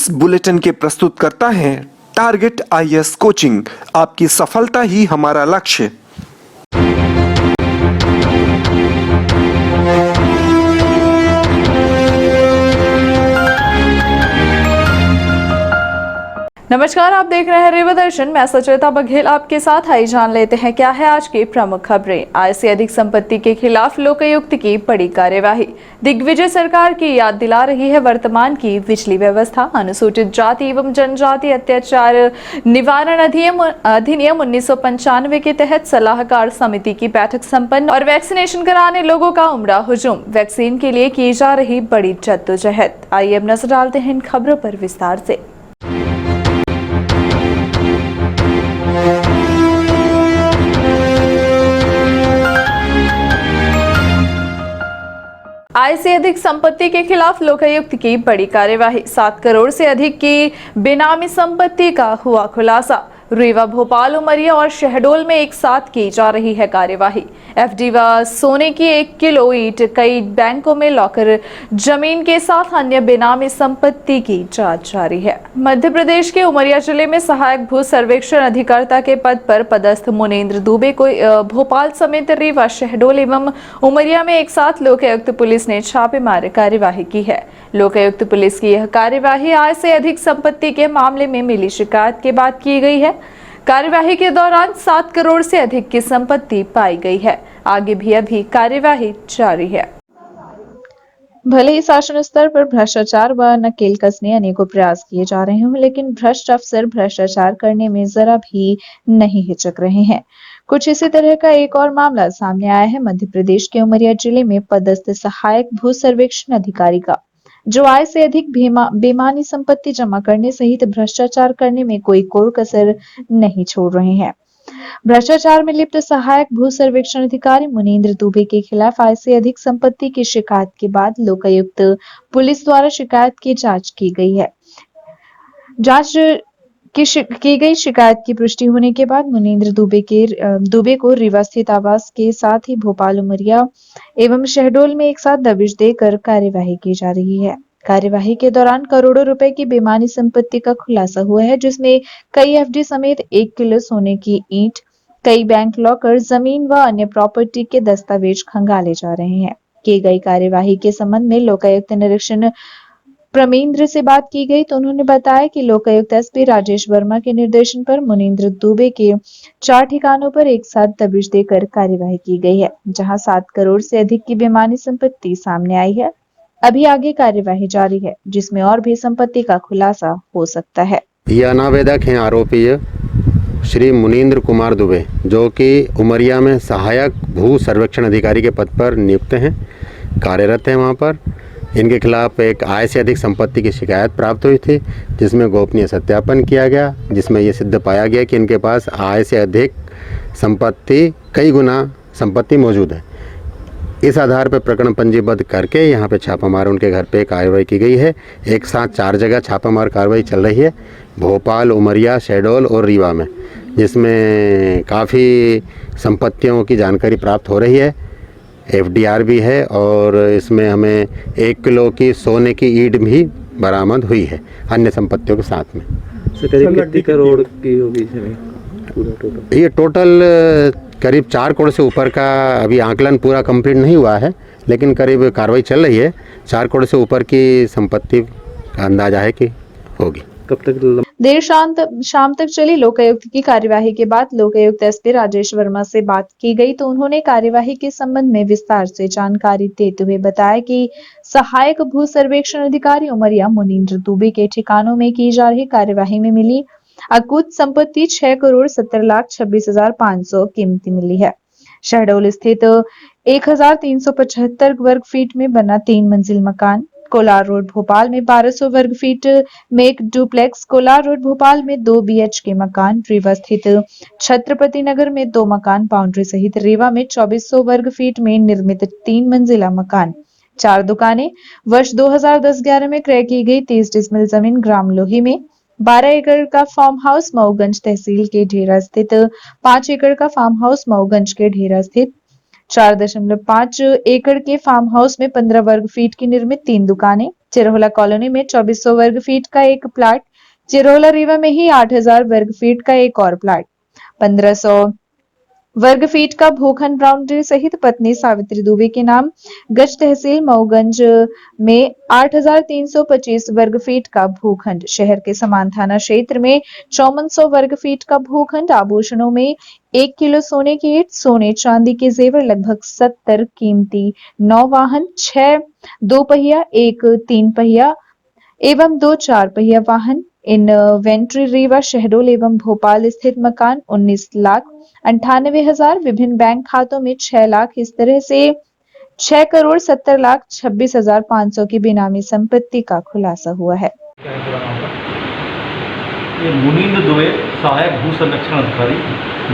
इस बुलेटिन के प्रस्तुत करता है टारगेट आईएएस कोचिंग। आपकी सफलता ही हमारा लक्ष्य। नमस्कार, आप देख रहे हैं रेवा दर्शन। मैं सचेता बघेल आपके साथ। आई जान लेते हैं क्या है आज की प्रमुख खबरें। आय से अधिक संपत्ति के खिलाफ लोकायुक्त की बड़ी कार्यवाही। दिग्विजय सरकार की याद दिला रही है वर्तमान की बिजली व्यवस्था। अनुसूचित जाति एवं जनजाति अत्याचार निवारण अधिनियम 1995 के तहत सलाहकार समिति की बैठक संपन्न और वैक्सीनेशन कराने लोगों का उमड़ा हुजूम। वैक्सीन के लिए की जा रही बड़ी जद्दोजहद। आइए अब नजर डालते हैं इन खबरों पर विस्तार से। आय से अधिक संपत्ति के खिलाफ लोकायुक्त की बड़ी कार्यवाही। 7 करोड़ से अधिक की बेनामी संपत्ति का हुआ खुलासा। रीवा, भोपाल, उमरिया और शहडोल में एक साथ की जा रही है कार्यवाही। एफडी व सोने की 1 किलो ईंट, कई बैंकों में लॉकर, जमीन के साथ अन्य बेनामी संपत्ति की जांच जारी है। मध्य प्रदेश के उमरिया जिले में सहायक भू सर्वेक्षण अधिकर्ता के पद पर पदस्थ मुनींद्र दुबे को भोपाल समेत रीवा, शहडोल एवं उमरिया में एक साथ लोकायुक्त पुलिस ने छापेमार कार्यवाही की है। लोकायुक्त पुलिस की यह कार्यवाही आय से अधिक संपत्ति के मामले में मिली शिकायत के बाद की गई है। कार्यवाही के दौरान 7 करोड़ से अधिक की संपत्ति पाई गई है। आगे भी अभी कार्यवाही जारी है। भले ही शासन स्तर पर भ्रष्टाचार व नकेल कसने अनेकों प्रयास किए जा रहे हों, लेकिन भ्रष्ट अफसर भ्रष्टाचार करने में जरा भी नहीं हिचक रहे हैं। कुछ इसी तरह का एक और मामला सामने आया है मध्य प्रदेश के उमरिया जिले में पदस्थ सहायक भू सर्वेक्षण अधिकारी का, जो आय से अधिक बेमानी संपत्ति जमा करने सहित भ्रष्टाचार करने में कोई कोर कसर नहीं छोड़ रहे हैं। भ्रष्टाचार में लिप्त सहायक भू सर्वेक्षण अधिकारी मुनींद्र दुबे के खिलाफ आय से अधिक संपत्ति की शिकायत के बाद लोकायुक्त पुलिस द्वारा शिकायत की जांच की गई है। की गई शिकायत की पुष्टि होने के बाद मुनींद्र दुबे को रीवा स्थित आवास के साथ ही भोपाल, उमरिया एवं शहडोल में एक साथ दबिश देकर कार्यवाही की जा रही है। कार्यवाही के दौरान करोड़ों रुपए की बेमानी संपत्ति का खुलासा हुआ है, जिसमें कई एफडी समेत 1 किलो सोने की ईंट, कई बैंक लॉकर, जमीन व अन्य प्रॉपर्टी के दस्तावेज खंगाले जा रहे हैं। की गई कार्यवाही के संबंध में लोकायुक्त निरीक्षण प्रमेंद्र से बात की गई तो उन्होंने बताया कि लोकायुक्त एसपी राजेश वर्मा के निर्देशन पर मुनींद्र दुबे के 4 ठिकानों पर एक साथ दबिश देकर कार्यवाही की गई है, जहां 7 करोड़ से अधिक की बेमानी संपत्ति सामने आई है। अभी आगे कार्यवाही जारी है, जिसमें और भी संपत्ति का खुलासा हो सकता है। यह अनावेदक हैं आरोपी श्री मुनींद्र कुमार दुबे, जो कि उमरिया में सहायक भू सर्वेक्षण अधिकारी के पद पर नियुक्त हैं, कार्यरत हैं वहाँ पर। इनके खिलाफ एक आय से अधिक संपत्ति की शिकायत प्राप्त हुई थी, जिसमें गोपनीय सत्यापन किया गया, जिसमें ये सिद्ध पाया गया कि इनके पास आय से अधिक संपत्ति, कई गुना संपत्ति मौजूद है। इस आधार पर प्रकरण पंजीबद्ध करके यहाँ पे छापामार उनके घर पे कार्रवाई की गई है। एक साथ 4 जगह छापामार कार्रवाई चल रही है, भोपाल, उमरिया, शहडोल और रीवा में, जिसमें काफ़ी संपत्तियों की जानकारी प्राप्त हो रही है। एफडीआर भी है और इसमें हमें 1 किलो की सोने की ईंट भी बरामद हुई है, अन्य संपत्तियों के साथ में। करीब कितनी करोड़ की होगी इसमें पूरा टोटल? ये टोटल करीब 4 करोड़ से ऊपर का अभी आकलन पूरा कंप्लीट नहीं हुआ है, लेकिन करीब कार्रवाई चल रही है। 4 करोड़ से ऊपर की संपत्ति का अंदाजा है कि होगी। कब तक? देर शाम तक चली लोकायुक्त की कार्यवाही के बाद लोकायुक्त एसपी राजेश वर्मा से बात की गई तो उन्होंने कार्यवाही के संबंध में विस्तार से जानकारी देते हुए बताया कि सहायक भू सर्वेक्षण अधिकारी उमरिया मुनींद्र दुबे के ठिकानों में की जा रही कार्यवाही में मिली अकुत संपत्ति 6 करोड़ 70,26,500 कीमती मिली है। शहडोल स्थित 1,375 वर्ग फीट में बना 3 मंजिल मकान, कोलार रोड भोपाल में 1200 वर्ग फीट में एक डुप्लेक्स, कोलार रोड भोपाल में 2 BHK मकान, रीवा स्थित छत्रपति नगर में 2 मकान बाउंड्री सहित रीवा में 2400 वर्ग फीट में निर्मित 3 मंजिला मकान, 4 दुकानें, वर्ष 2010-11 में क्रय की गई 30 डिसमिल जमीन ग्राम लोही में, 12 एकड़ का फार्म हाउस मऊगंज तहसील के ढेरा स्थित, 5 एकड़ का फार्म हाउस मऊगंज के ढेरा स्थित, 4.5 एकड़ के फार्म हाउस में 15 वर्ग फीट की निर्मित 3 दुकानें, चिरोला कॉलोनी में 2400 वर्ग फीट का एक प्लाट, चिरोला रीवा में ही 8000 वर्ग फीट का एक और प्लाट, 1500 वर्ग फीट का भूखंड बाउंड्री सहित पत्नी सावित्री दुबे के नाम गज तहसील मऊगंज में 8325 वर्ग फीट का भूखंड, शहर के समान थाना क्षेत्र में 5400 वर्ग फीट का भूखंड, आभूषणों में 1 किलो सोने की ईंट, सोने चांदी के जेवर, लगभग 70 कीमती 9 वाहन, 6 2 पहिया, 1 3 पहिया एवं 2 4 पहिया वाहन, इन्वेंट्री रीवा, शहडोल एवं भोपाल स्थित मकान 19,98,000, विभिन्न बैंक खातों में 6 लाख, इस तरह से 6,70,26,500 की बेनामी संपत्ति का खुलासा हुआ है। ये मुनींद्र दुबे सहायक भू संरक्षण अधिकारी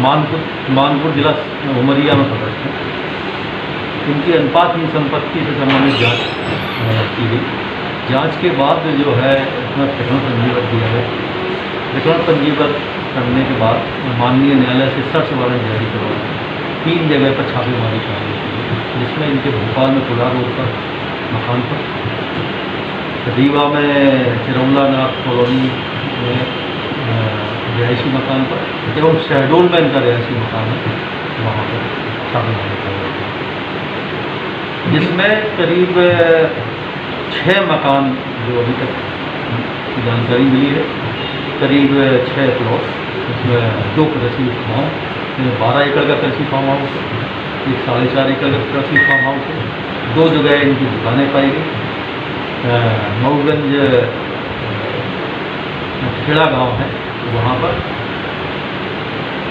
मानपुर जिला उमरिया में पदस्थ हैं। इनकी अनुपातहीन संपत्ति से संबंधित जांच की गई। जांच के बाद जो है इसमें प्रकरण पंजीबद्ध किया गया। प्रकरण पंजीबद्ध करने के बाद माननीय न्यायालय से सर्च वारंट जारी करवाया। 3 जगह पर छापेमारी की गई, जिसमें इनके भोपाल में खुला रोड पर मकान पर, रीवा में चिरौला नाथ कॉलोनी में रिहायशी मकान पर एवं शहडोल में इनका रिहायशी मकान है, वहाँ पर छापेमारी की गई, जिसमें करीब 6 मकान जो अभी तक जानकारी मिली है, करीब 6 प्लॉट, उसमें 2 कृषि फार्म, 12 एकड़ का कृषि फार्म हाउस है, 4.5 एकड़ का कृषि फार्म हाउस है, 2 जगह इनकी दुकानें पाई गई, मऊगंज खेड़ा गांव है वहाँ पर।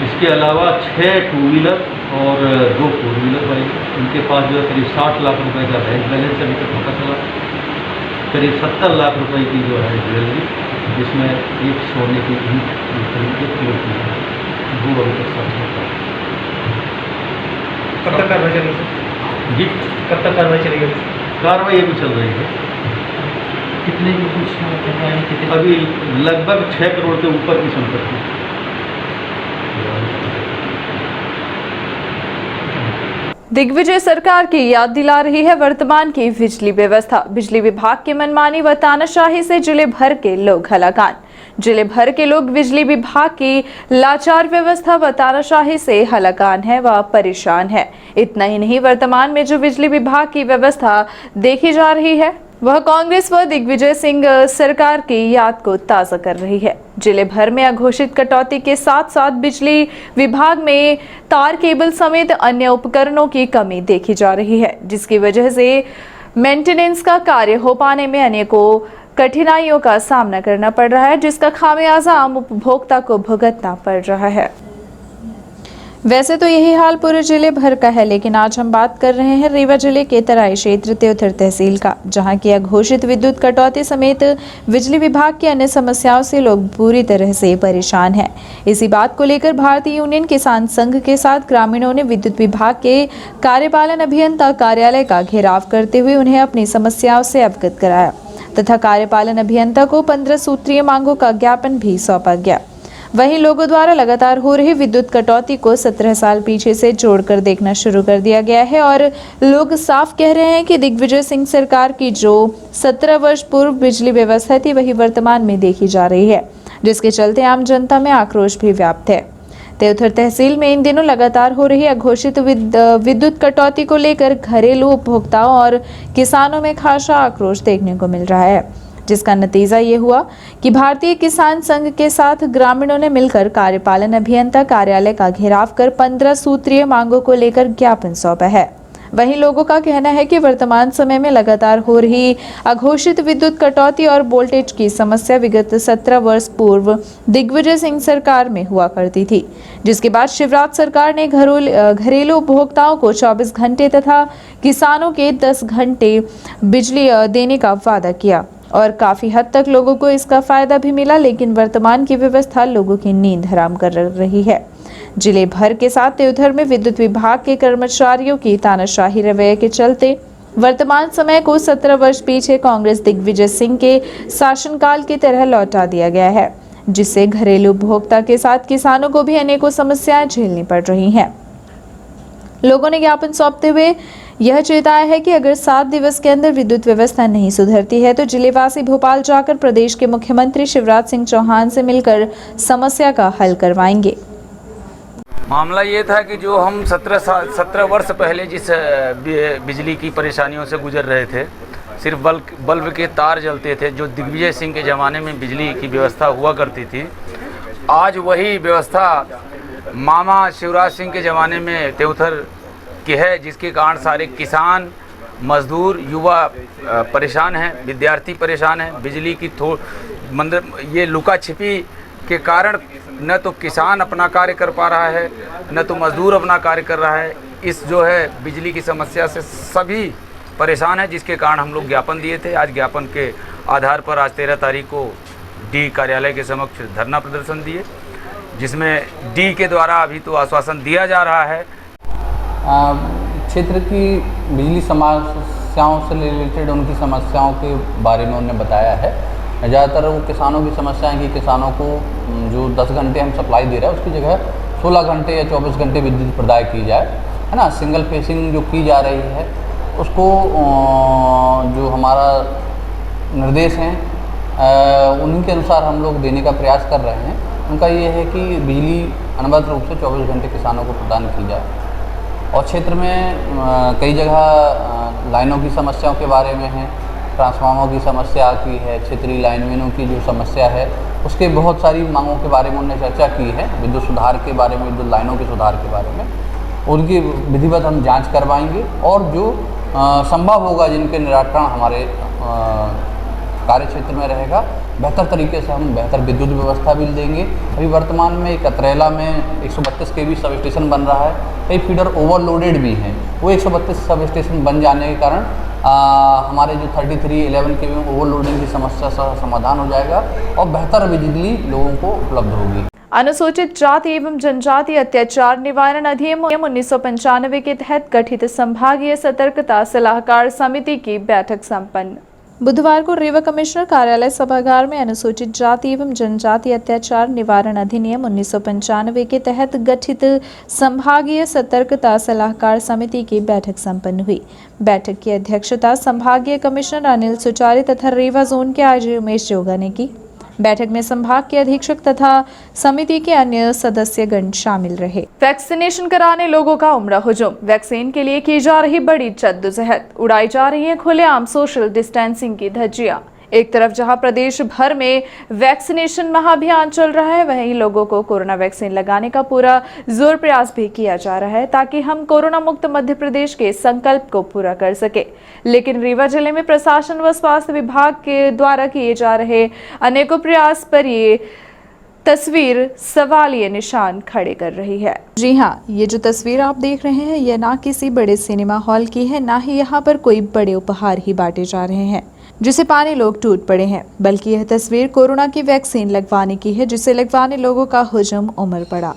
इसके अलावा 6 2 व्हीलर और 2 4 व्हीलर पाई गई। इनके पास जो है करीब 60 लाख रुपए का बैंक बैलेंस अभी तक पता चला, करीब 70 लाख रुपए की जो है ज्वेलरी, जिसमें एक सोने की ईंट करीब 1 किलो की है, 2 अभी तक साथ में। कब तक कार्रवाई चलेगी जी? कब तक कार्रवाई चलेगी? कार्रवाई अभी चल रही है। कितने की कुछ अभी लगभग 6 करोड़ के ऊपर की संपत्ति। दिग्विजय सरकार की याद दिला रही है वर्तमान की बिजली व्यवस्था। बिजली विभाग की मनमानी व तानाशाही से जिले भर के लोग हलाकान। जिले भर के लोग बिजली विभाग की लाचार व्यवस्था व तानाशाही से हलाकान है व परेशान है। इतना ही नहीं, वर्तमान में जो बिजली विभाग की व्यवस्था देखी जा रही है वह कांग्रेस व दिग्विजय सिंह सरकार की याद को ताज़ा कर रही है। जिले भर में अघोषित कटौती के साथ साथ बिजली विभाग में तार केबल समेत अन्य उपकरणों की कमी देखी जा रही है, जिसकी वजह से मेंटेनेंस का कार्य हो पाने में अनेकों कठिनाइयों का सामना करना पड़ रहा है, जिसका खामियाजा आम उपभोक्ता को भुगतना पड़ रहा है। वैसे तो यही हाल पूरे जिले भर का है, लेकिन आज हम बात कर रहे हैं रीवा जिले के तराई क्षेत्र त्योथर तहसील का, जहां की अघोषित विद्युत कटौती समेत बिजली विभाग की अन्य समस्याओं से लोग पूरी तरह से परेशान हैं। इसी बात को लेकर भारतीय यूनियन किसान संघ के साथ ग्रामीणों ने विद्युत विभाग के कार्यपालन अभियंता कार्यालय का घेराव करते हुए उन्हें अपनी समस्याओं से अवगत कराया तथा कार्यपालन अभियंता को 15 सूत्रीय मांगों का ज्ञापन भी सौंपा गया। वहीं लोगों द्वारा लगातार हो रही विद्युत कटौती को 17 साल पीछे से जोड़कर देखना शुरू कर दिया गया है और लोग साफ कह रहे हैं कि दिग्विजय सिंह सरकार की जो 17 वर्ष पूर्व बिजली व्यवस्था थी वही वर्तमान में देखी जा रही है, जिसके चलते आम जनता में आक्रोश भी व्याप्त है। त्योथर तहसील में इन दिनों लगातार हो रही अघोषित विद्युत कटौती को लेकर घरेलू उपभोक्ताओं और किसानों में खासा आक्रोश देखने को मिल रहा है, जिसका नतीजा ये हुआ कि भारतीय किसान संघ के साथ ग्रामीणों ने मिलकर कार्यपालन अभियंता कार्यालय का घेराव कर 15 सूत्रीय मांगों को लेकर ज्ञापन सौंपा है। वहीं लोगों का कहना है कि वर्तमान समय में लगातार हो रही अघोषित विद्युत कटौती और वोल्टेज की समस्या विगत 17 वर्ष पूर्व दिग्विजय सिंह सरकार में हुआ करती थी, जिसके बाद शिवराज सरकार ने घरेलू उपभोक्ताओं को 24 घंटे तथा किसानों के 10 घंटे बिजली देने का वादा किया और काफी हद तक लोगों को इसका फायदा भी मिला, लेकिन वर्तमान की व्यवस्था लोगों की नींद हराम कर रही है। जिले भर के साथ त्योथर में विद्युत विभाग के कर्मचारियों की तानाशाही रवैये के चलते वर्तमान समय को 17 वर्ष पीछे कांग्रेस दिग्विजय सिंह के शासनकाल की तरह लौटा दिया गया है, जिससे घरेलू उपभोक्ता के साथ किसानों को भी अनेकों समस्याएं झेलनी पड़ रही हैं। लोगों ने ज्ञापन सौंपते हुए यह चेताया है कि अगर 7 दिवस के अंदर विद्युत व्यवस्था नहीं सुधरती है तो जिलेवासी भोपाल जाकर प्रदेश के मुख्यमंत्री शिवराज सिंह चौहान से मिलकर समस्या का हल करवाएंगे। मामला ये था कि जो हम 17 वर्ष पहले जिस बिजली की परेशानियों से गुजर रहे थे, सिर्फ बल्ब के तार जलते थे, जो दिग्विजय सिंह के ज़माने में बिजली की व्यवस्था हुआ करती थी, आज वही व्यवस्था मामा शिवराज सिंह के ज़माने में त्योथर की है, जिसके कारण सारे किसान, मजदूर, युवा परेशान हैं, विद्यार्थी परेशान हैं। बिजली की मतलब ये लुका छिपी के कारण न तो किसान अपना कार्य कर पा रहा है, न तो मजदूर अपना कार्य कर रहा है। इस जो है बिजली की समस्या से सभी परेशान है, जिसके कारण हम लोग ज्ञापन दिए थे। आज ज्ञापन के आधार पर आज 13 तारीख को डी कार्यालय के समक्ष धरना प्रदर्शन दिए, जिसमें डी के द्वारा अभी तो आश्वासन दिया जा रहा है। क्षेत्र की बिजली समस्याओं से रिलेटेड उनकी समस्याओं के बारे में उन्होंने बताया है। ज़्यादातर वो किसानों की समस्या है कि किसानों को जो 10 घंटे हम सप्लाई दे रहे हैं उसकी जगह 16 घंटे या 24 घंटे विद्युत प्रदाय की जाए, है ना। सिंगल फेसिंग जो की जा रही है उसको जो हमारा निर्देश हैं उन्हीं के अनुसार हम लोग देने का प्रयास कर रहे हैं। उनका ये है कि बिजली अनवरत रूप से 24 घंटे किसानों को प्रदान की जाए। और क्षेत्र में कई जगह लाइनों की समस्याओं के बारे में है, ट्रांसफार्मर की समस्या की है, क्षेत्रीय लाइनमैनों की जो समस्या है उसके बहुत सारी मांगों के बारे में उन्होंने चर्चा की है। विद्युत सुधार के बारे में, विद्युत लाइनों के सुधार के बारे में उनकी विधिवत हम जांच करवाएंगे और जो संभव होगा जिनके निराकरण हमारे कार्य क्षेत्र में रहेगा, बेहतर तरीके से हम बेहतर विद्युत व्यवस्था भी देंगे। अभी वर्तमान में कतरेला में 132 kV सब स्टेशन बन रहा है, कई फीडर ओवरलोडेड भी हैं। वो 132 सब स्टेशन बन जाने के कारण हमारे जो 3311 kV ओवरलोडिंग की समस्या का समाधान हो जाएगा और बेहतर बिजली लोगों को उपलब्ध होगी। अनुसूचित जाति एवं जनजाति अत्याचार निवारण अधिनियम 1995 के तहत गठित संभागीय सतर्कता सलाहकार समिति की बैठक संपन्न। बुधवार को रीवा कमिश्नर कार्यालय सभागार में अनुसूचित जाति एवं जनजाति अत्याचार निवारण अधिनियम 1995 के तहत गठित संभागीय सतर्कता सलाहकार समिति की बैठक संपन्न हुई। बैठक की अध्यक्षता संभागीय कमिश्नर अनिल सुचारी तथा रीवा जोन के आईजी उमेश जोगा ने की। बैठक में संभाग के अधीक्षक तथा समिति के अन्य सदस्यगण शामिल रहे। वैक्सीनेशन कराने लोगों का उमड़ा हुजूम। वैक्सीन के लिए की जा रही बड़ी जद्दोजहद, उड़ाई जा रही है खुलेआम सोशल डिस्टेंसिंग की धज्जियां। एक तरफ जहां प्रदेश भर में वैक्सीनेशन महाअभियान चल रहा है, वहीं लोगों को कोरोना वैक्सीन लगाने का पूरा जोर प्रयास भी किया जा रहा है ताकि हम कोरोना मुक्त मध्य प्रदेश के संकल्प को पूरा कर सके। लेकिन रीवा जिले में प्रशासन व स्वास्थ्य विभाग के द्वारा किए जा रहे अनेकों प्रयास पर ये तस्वीर सवालिया निशान खड़े कर रही है। जी हाँ, ये जो तस्वीर आप देख रहे हैं यह ना किसी बड़े सिनेमा हॉल की है, ना ही यहाँ पर कोई बड़े उपहार ही बांटे जा रहे हैं जिसे पाने लोग टूट पड़े हैं, बल्कि यह तस्वीर कोरोना की वैक्सीन लगवाने की है, जिसे लगवाने लोगों का हुजूम उमड़ पड़ा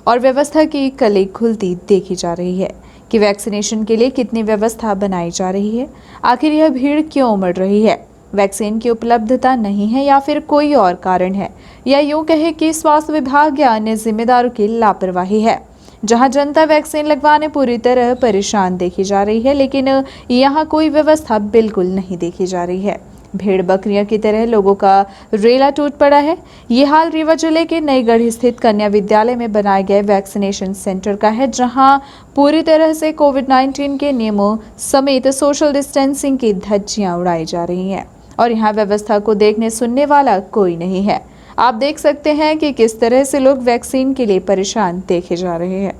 और व्यवस्था की कली खुलती देखी जा रही है कि वैक्सीनेशन के लिए कितनी व्यवस्था बनाई जा रही है। आखिर यह भीड़ क्यों उमड़ रही है? वैक्सीन की उपलब्धता नहीं है या फिर कोई और कारण है, या यूं कहे कि स्वास्थ्य विभाग या अन्य जिम्मेदारों की लापरवाही है। जहां जनता वैक्सीन लगवाने पूरी तरह परेशान देखी जा रही है, लेकिन यहां कोई व्यवस्था बिल्कुल नहीं देखी जा रही है। भेड़ बकरियां की तरह लोगों का रेला टूट पड़ा है। ये हाल रीवा जिले के नईगढ़ स्थित कन्या विद्यालय में बनाए गए वैक्सीनेशन सेंटर का है, जहां पूरी तरह से कोविड-19 के नियमों समेत सोशल डिस्टेंसिंग की धज्जियां उड़ाई जा रही हैं और यहाँ व्यवस्था को देखने सुनने वाला कोई नहीं है। आप देख सकते हैं कि किस तरह से लोग वैक्सीन के लिए परेशान देखे जा रहे हैं।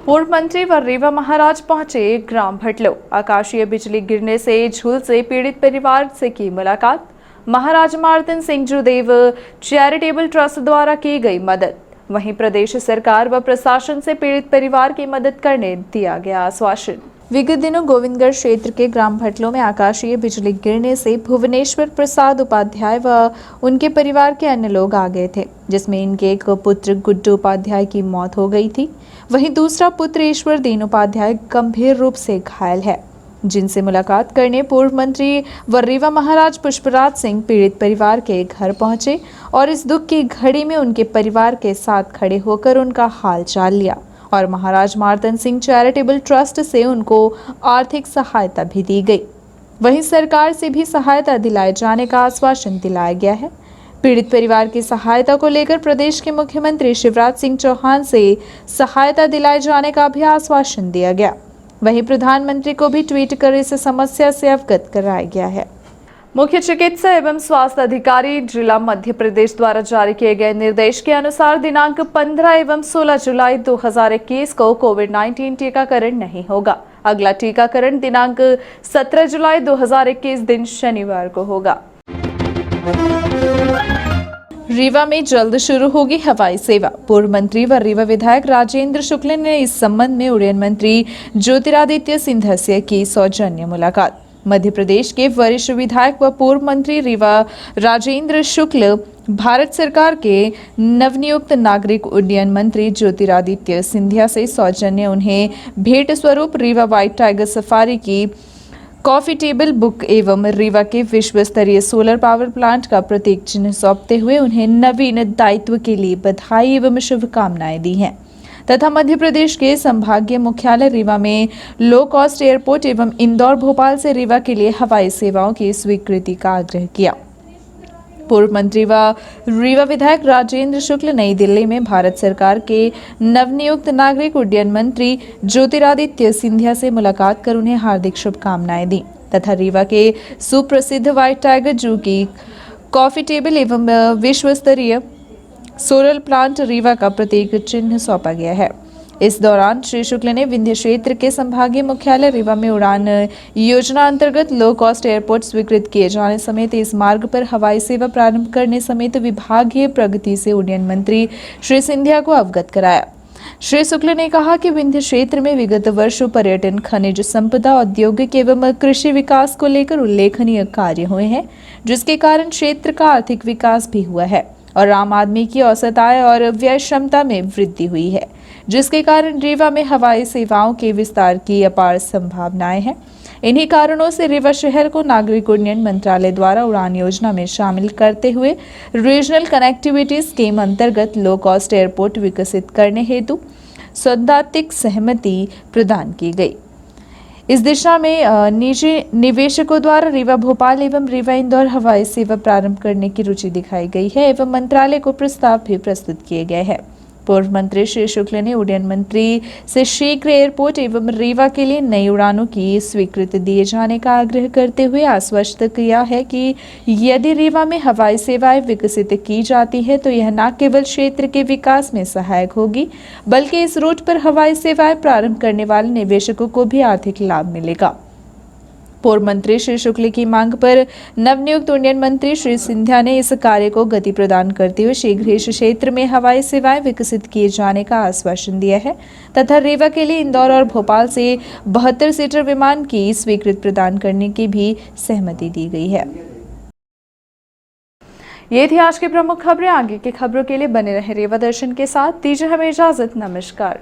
पूर्व मंत्री व रीवा महाराज पहुंचे ग्राम भटलो। आकाशीय बिजली गिरने से झूल से पीड़ित परिवार से की मुलाकात। महाराज मार्तन सिंह जुदेव चैरिटेबल ट्रस्ट द्वारा की गई मदद। वहीं प्रदेश सरकार व प्रशासन से पीड़ित परिवार की मदद करने दिया गया आश्वासन। विगत दिनों गोविंदगढ़ क्षेत्र के ग्राम भटलो में आकाशीय बिजली गिरने से भुवनेश्वर प्रसाद उपाध्याय व उनके परिवार के अन्य लोग आ गए थे, जिसमें इनके एक पुत्र गुड्डू उपाध्याय की मौत हो गई थी। वहीं दूसरा पुत्र ईश्वर दीन उपाध्याय गंभीर रूप से घायल है, जिनसे मुलाकात करने पूर्व मंत्री व रीवा महाराज पुष्पराज सिंह पीड़ित परिवार के घर पहुंचे और इस दुख की घड़ी में उनके परिवार के साथ खड़े होकर उनका हाल चाल लिया और महाराज मार्तन सिंह चैरिटेबल ट्रस्ट से उनको आर्थिक सहायता भी दी गई। वहीं सरकार से भी सहायता दिलाए जाने का आश्वासन दिलाया गया है। पीड़ित परिवार की सहायता को लेकर प्रदेश के मुख्यमंत्री शिवराज सिंह चौहान से सहायता दिलाए जाने का भी आश्वासन दिया गया। वहीं प्रधानमंत्री को भी ट्वीट कर इस समस्या से अवगत कराया गया है। मुख्य चिकित्सा एवं स्वास्थ्य अधिकारी जिला मध्य प्रदेश द्वारा जारी किए गए निर्देश के अनुसार दिनांक 15 एवं 16 जुलाई 2021 को कोविड-19 टीकाकरण नहीं होगा। अगला टीकाकरण दिनांक 17 जुलाई 2021 दिन शनिवार को होगा। रीवा में जल्द शुरू होगी हवाई सेवा। पूर्व मंत्री व रीवा विधायक राजेंद्र शुक्ल ने इस संबंध में उड्डयन मंत्री ज्योतिरादित्य सिंधिया से की सौजन्य मुलाकात। मध्य प्रदेश के वरिष्ठ विधायक व पूर्व मंत्री रीवा राजेंद्र शुक्ल भारत सरकार के नवनियुक्त नागरिक उड्डयन मंत्री ज्योतिरादित्य सिंधिया से सौजन्य उन्हें भेंट स्वरूप रीवा व्हाइट टाइगर सफारी की कॉफी टेबल बुक एवं रीवा के विश्व स्तरीय सोलर पावर प्लांट का प्रतीक चिन्ह सौंपते हुए उन्हें नवीन दायित्व के लिए बधाई एवं शुभकामनाएं दी हैं तथा मध्य प्रदेश के संभागीय मुख्यालय रीवा में लो कॉस्ट एयरपोर्ट एवं इंदौर भोपाल से रीवा के लिए हवाई सेवाओं की स्वीकृति का आग्रह किया। पूर्व मंत्री व रीवा विधायक राजेंद्र शुक्ल नई दिल्ली में भारत सरकार के नवनियुक्त नागरिक उड्डयन मंत्री ज्योतिरादित्य सिंधिया से मुलाकात कर उन्हें हार्दिक शुभकामनाएं दी तथा रीवा के सुप्रसिद्ध व्हाइट टाइगर जू की कॉफी टेबल एवं विश्व स्तरीय सोलर प्लांट रीवा का प्रतीक चिन्ह सौंपा गया है। इस दौरान श्री शुक्ल ने विंध्य क्षेत्र के संभागीय मुख्यालय रीवा में उड़ान योजना अंतर्गत लो कॉस्ट एयरपोर्ट स्वीकृत किए जाने समेत इस मार्ग पर हवाई सेवा प्रारंभ करने समेत विभागीय प्रगति से उड्डयन मंत्री श्री सिंधिया को अवगत कराया। श्री शुक्ल ने कहा कि विंध्य क्षेत्र में विगत वर्षों पर्यटन, खनिज संपदा, औद्योगिक एवं कृषि विकास को लेकर उल्लेखनीय कार्य हुए हैं, जिसके कारण क्षेत्र का आर्थिक विकास भी हुआ है और आम आदमी की औसत आय और व्यय क्षमता में वृद्धि हुई है, जिसके कारण रीवा में हवाई सेवाओं के विस्तार की अपार संभावनाएं हैं। इन्हीं कारणों से रीवा शहर को नागरिक उड्डयन मंत्रालय द्वारा उड़ान योजना में शामिल करते हुए रीजनल कनेक्टिविटी स्कीम अंतर्गत लो कॉस्ट एयरपोर्ट विकसित करने हेतु सैद्धांतिक सहमति प्रदान की गई। इस दिशा में निजी निवेशकों द्वारा रीवा भोपाल एवं रीवा इंदौर हवाई सेवा प्रारंभ करने की रुचि दिखाई गई है एवं मंत्रालय को प्रस्ताव भी प्रस्तुत किए गए हैं। पूर्व मंत्री श्री शुक्ल ने उड्डयन मंत्री से शीघ्र एयरपोर्ट एवं रीवा के लिए नई उड़ानों की स्वीकृति दिए जाने का आग्रह करते हुए आश्वस्त किया है कि यदि रीवा में हवाई सेवाएं विकसित की जाती है तो यह न केवल क्षेत्र के विकास में सहायक होगी, बल्कि इस रूट पर हवाई सेवाएं प्रारंभ करने वाले निवेशकों को भी आर्थिक लाभ मिलेगा। पूर्व मंत्री श्री शुक्ल की मांग पर नवनियुक्त उड्डयन मंत्री श्री सिंधिया ने इस कार्य को गति प्रदान करते हुए शीघ्र इस क्षेत्र में हवाई सेवाएं विकसित किए जाने का आश्वासन दिया है तथा रीवा के लिए इंदौर और भोपाल से 72 सीटर विमान की स्वीकृति प्रदान करने की भी सहमति दी गई है। ये थी आज की प्रमुख खबरें। आगे की खबरों के लिए बने रहे रेवा दर्शन के साथ। दीजिए हमें इजाजत। नमस्कार।